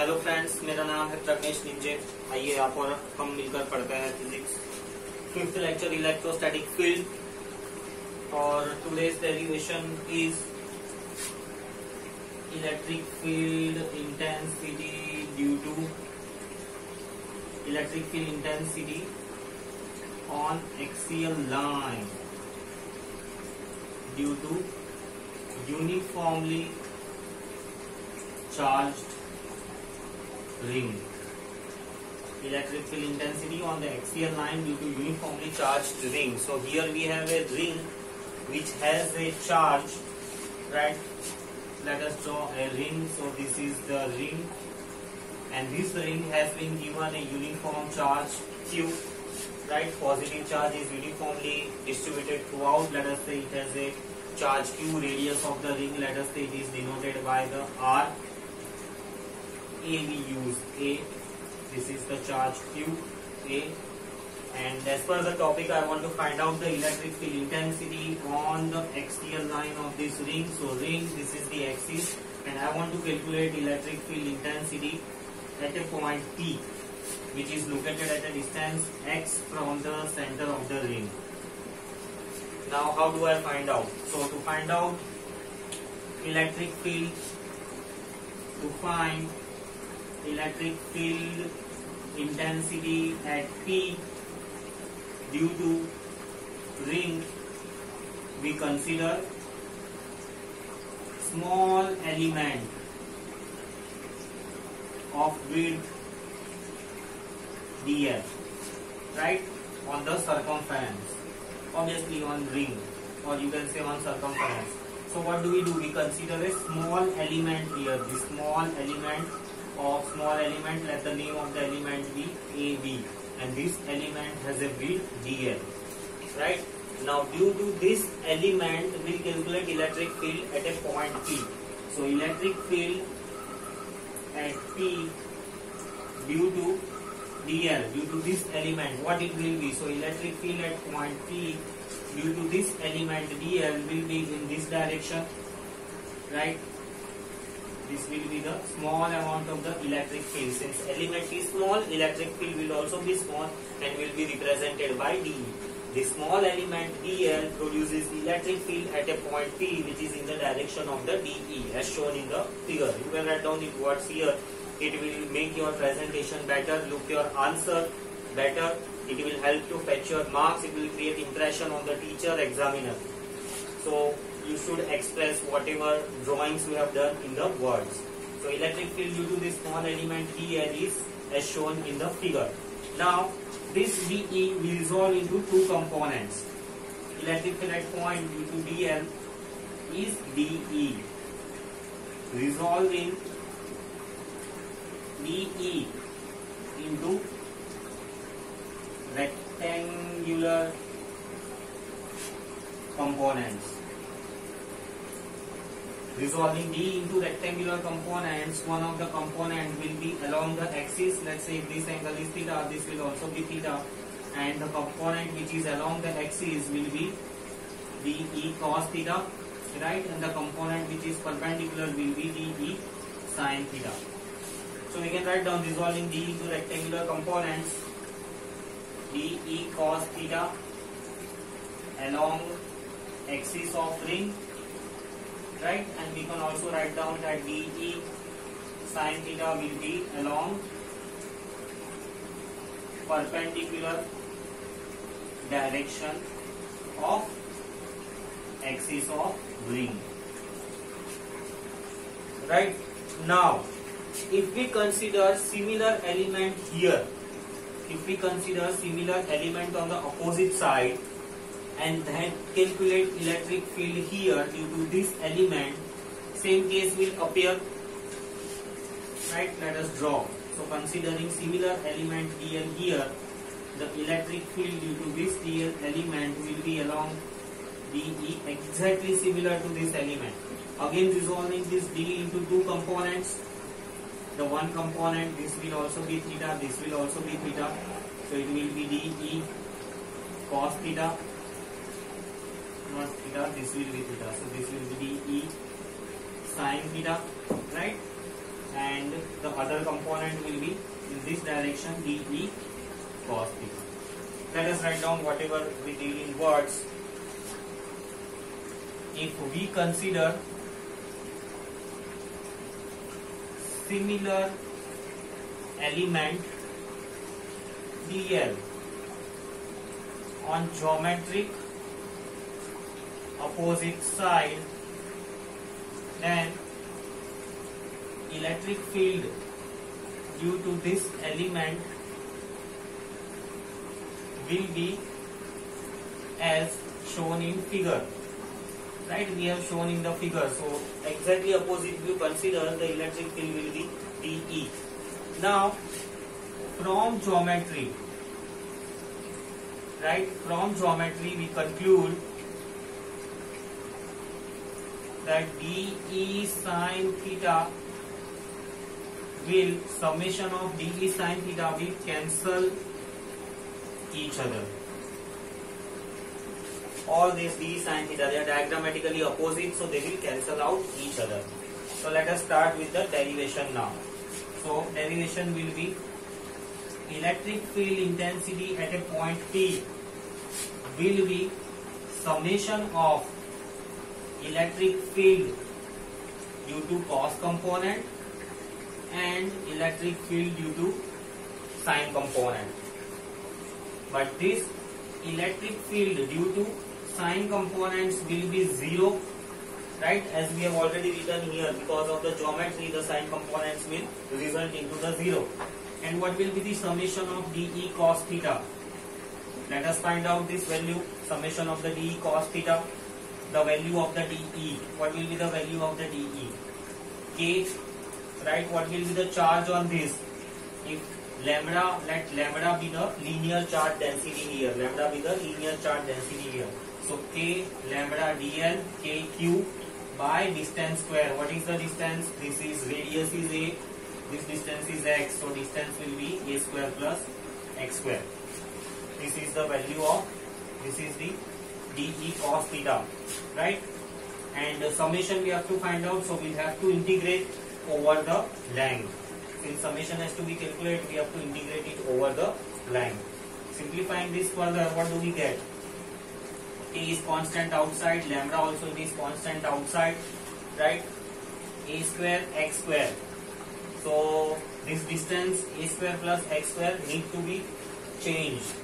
Hello friends, मेरा नाम है प्रज्ञेश निंजे। आइए आप और हम मिलकर पढ़ते हैं physics fifth lecture electrostatic field. और today's derivation is electric field intensity due to electric field intensity on axial line due to uniformly charged ring. Electric field intensity on the axial line due to uniformly charged ring. So here we have a ring which has a charge, right? Let us draw a ring. So this is the ring, and this ring has been given a uniform charge Q, right? Positive charge is uniformly distributed throughout. Let us say it has a charge Q. Radius of the ring, let us say it is denoted by the R. A we use A. This is the charge Q, A. And as per the topic, I want to find out the electric field intensity on the axial line of this ring. So ring, this is the axis, and I want to calculate electric field intensity at a point P, which is located at a distance x from the center of the ring. Now, how do I find out? So to find out electric field, electric field intensity at P due to ring, we consider small element of width dl, right, on the circumference, obviously on ring, or you can say on circumference. So what do? We consider a small element here. The small element, let the name of the element be AB, and this element has a width dl, right? Now due to this element, we calculate electric field at a point P. So electric field at P due to dl, due to this element, what it will be? So electric field at point P due to this element dl will be in this direction, right? This will be the small amount of the electric field. Since element is small, electric field will also be small and will be represented by dE. The small element dl produces electric field at a point P, which is in the direction of the dE, as shown in the figure. You can write down the words here. It will make your presentation better, look your answer better. It will help to fetch your marks. It will create impression on the teacher, examiner. So you should express whatever drawings you have done in the words. So electric field due to this small element dl is as shown in the figure. Now this dE will resolve into two components. Electric field at point due to dl is dE, resolving dE into rectangular components. Resolving D into rectangular components, one of the component will be along the axis. Let's say if this angle is theta, this will also be theta, and the component which is along the axis will be dE cos theta, right? And the component which is perpendicular will be dE sin theta. So we can write down resolving D into rectangular components, dE cos theta along axis of ring, right? And we can also write down that dE sin theta will be along perpendicular direction of axis of ring, right? Now if we consider similar element here, if we consider similar element on the opposite side and then calculate electric field here due to this element, same case will appear, right? Let us draw. So considering similar element dl here, the electric field due to this dl element will be along dE, exactly similar to this element. Again resolving this D into two components. The one component, this will also be theta, this will also be theta, so it will be dE cos theta, not theta, this will be theta, so this will be dE sin theta, right? and the other component will be in this direction dE cos theta. Let us write down whatever we did in words. If we consider similar element dl on geometric opposite side, then electric field due to this element will be as shown in figure. Right, we have shown in the figure. So exactly opposite you consider, the electric field will be dE. Now from geometry, right, from geometry we conclude that dE sin theta will, summation of dE sin theta will cancel each other. All these dE sin theta, they are diagrammatically opposite, so they will cancel out each other. So let us start with the derivation now. So derivation will be electric field intensity at a point P will be summation of electric field due to cos component and electric field due to sine component. But this electric field due to sine components will be zero, right, as we have already written here. Because of the geometry, the sine components will result into the zero. And what will be the summation of dE cos theta? Let us find out this value, summation of the dE cos theta. The value of the dE, what will be the value of the dE? K, right, what will be the charge on this? If lambda, let lambda be the linear charge density here, lambda be the linear charge density here. So K lambda dl, kq by distance square. What is the distance? This is radius is a, this distance is x, so distance will be a square plus x square. This is the value of, this is the dE cos theta, right? And the summation we have to find out, so we have to integrate over the length. Since summation has to be calculated, we have to integrate it over the length. Simplifying this further, what do we get? A is constant outside, lambda also is constant outside, right? A square x square. So this distance a square plus x square need to be changed.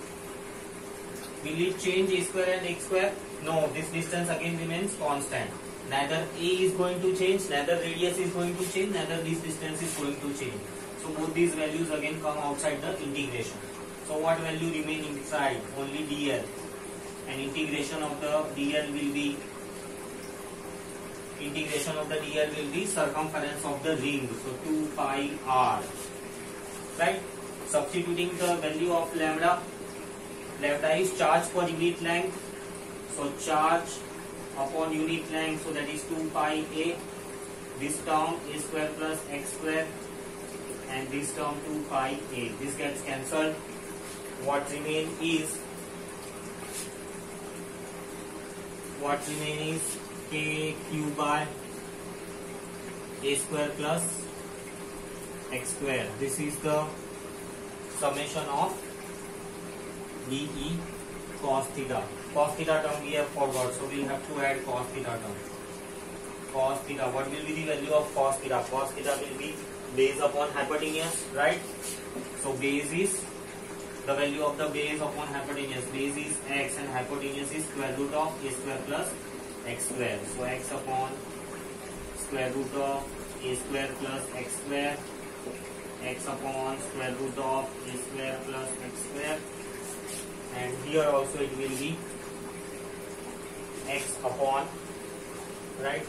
Will it change a square and x square? No, this distance again remains constant. Neither a is going to change, neither radius is going to change, neither this distance is going to change. So both these values again come outside the integration. So what value remain inside? Only dl. And integration of the dl will be, integration of the dl will be circumference of the ring. So 2 pi r. Right? Substituting the value of lambda. Lambda is charge per unit length. So charge upon unit length, so that is 2 pi a. This term a square plus x square, and this term 2 pi a. This gets cancelled. What remain is k q by a square plus x square. This is the summation of dE cos theta. Cos theta term we have forgot, so we have to add cos theta term. Cos theta, what will be the value of cos theta? Cos theta will be base upon hypotenuse, right? So base is, the value of the base upon hypotenuse, base is x and hypotenuse is square root of a square plus x square. So x upon square root of a square plus x square, x upon square root of a square plus x square, and here also it will be x upon, right,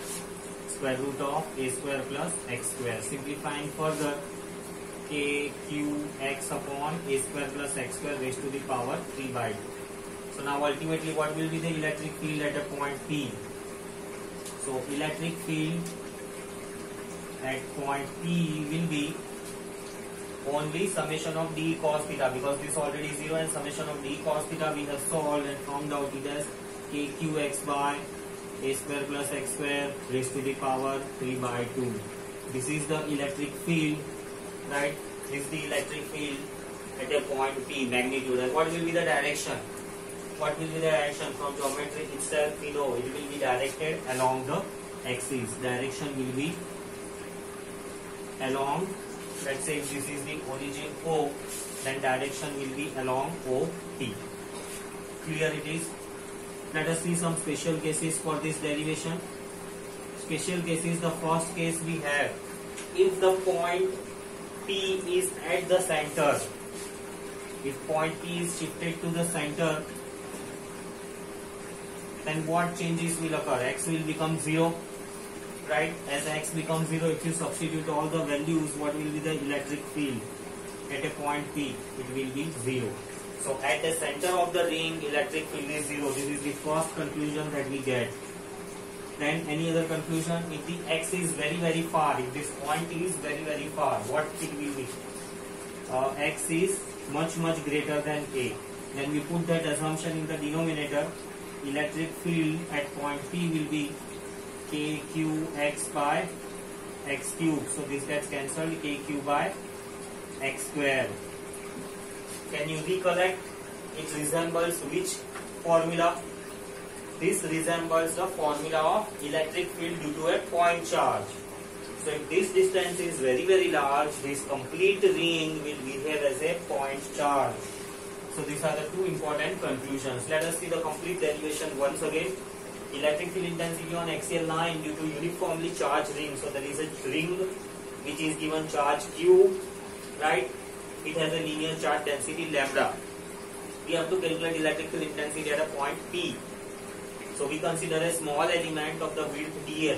square root of a square plus x square. Simplifying further, k q x upon a square plus x square raised to the power 3 by 2. So now ultimately what will be the electric field at a point P? So electric field at point P will be only summation of d cos theta, because this already is 0, and summation of d cos theta we have solved and found out it as kqx by a square plus x square raised to the power 3 by 2. This is the electric field, right? This is the electric field at a point P, magnitude. And what will be the direction? What will be the direction? From geometry itself we know it will be directed along the axis. Direction will be along, let's say if this is the origin O, then direction will be along OP. Clear it is? Let us see some special cases for this derivation. Special cases, the first case we have, if the point P is at the center, if point P is shifted to the center, then what changes will occur? X will become 0, right? As X becomes 0, if you substitute all the values, what will be the electric field at a point P? It will be 0. So at the center of the ring, electric field is 0. This is the first conclusion that we get. Then any other conclusion? If the X is very far, if this point is very far, what it will be? X is much greater than A. Then we put that assumption in the denominator. Electric field at point P will be KQX by X cube. So this gets cancelled, KQ by X square. Can you recollect? It resembles which formula? This resembles the formula of electric field due to a point charge. So if this distance is very large, this complete ring will behave as a point charge. So these are the two important conclusions. Let us see the complete derivation once again. Electric field intensity on axial line due to uniformly charged ring. So there is a ring which is given charge Q, right? It has a linear charge density lambda. We have to calculate electric field intensity at a point P. So we consider a small element of the width dl,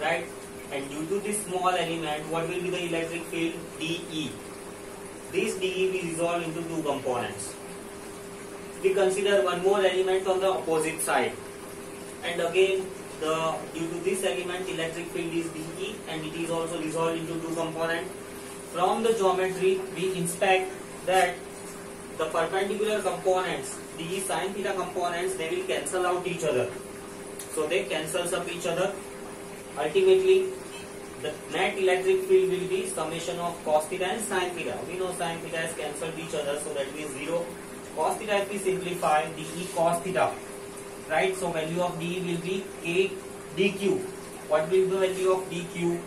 right? And due to this small element, what will be the electric field? dE. This dE will resolve into two components. We consider one more element on the opposite side, and again due to this element, electric field is dE, and it is also resolved into two components. From the geometry, we inspect that the perpendicular components, the sin theta components, they will cancel out each other. So they cancel up each other. Ultimately, the net electric field will be summation of cos theta and sin theta. We know sin theta has cancelled each other, so that means 0. Cos theta, if we simplify, dE cos theta, right? So value of dE will be K dQ. What will be the value of dQ?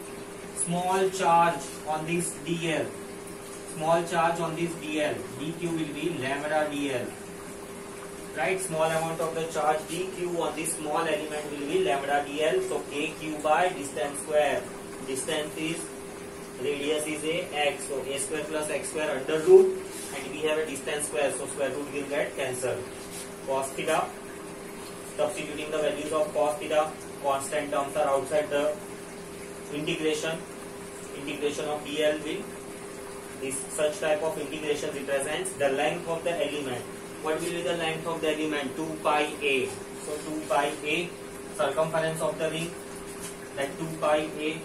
Small charge on this dl. Small charge on this dl. dQ will be lambda dl. Right? Small amount of the charge dQ on this small element will be lambda dl. So kq by distance square. Distance is, radius is a x. So a square plus x square under root. And we have a distance square. So square root will get cancelled. Cos theta. Substituting the values of cos theta. Constant terms are outside the integration. Integration of dl will, this such type of integration represents the length of the element. What will be the length of the element? 2 pi a. So 2 pi a, circumference of the ring, that 2 pi a,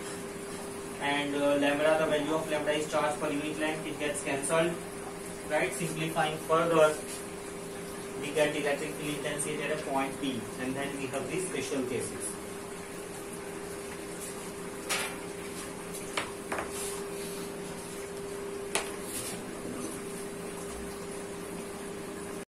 and lambda, the value of lambda is charge per unit length, it gets cancelled, right? Simplifying further, we get electric field intensity at a point P, and then we have these special cases.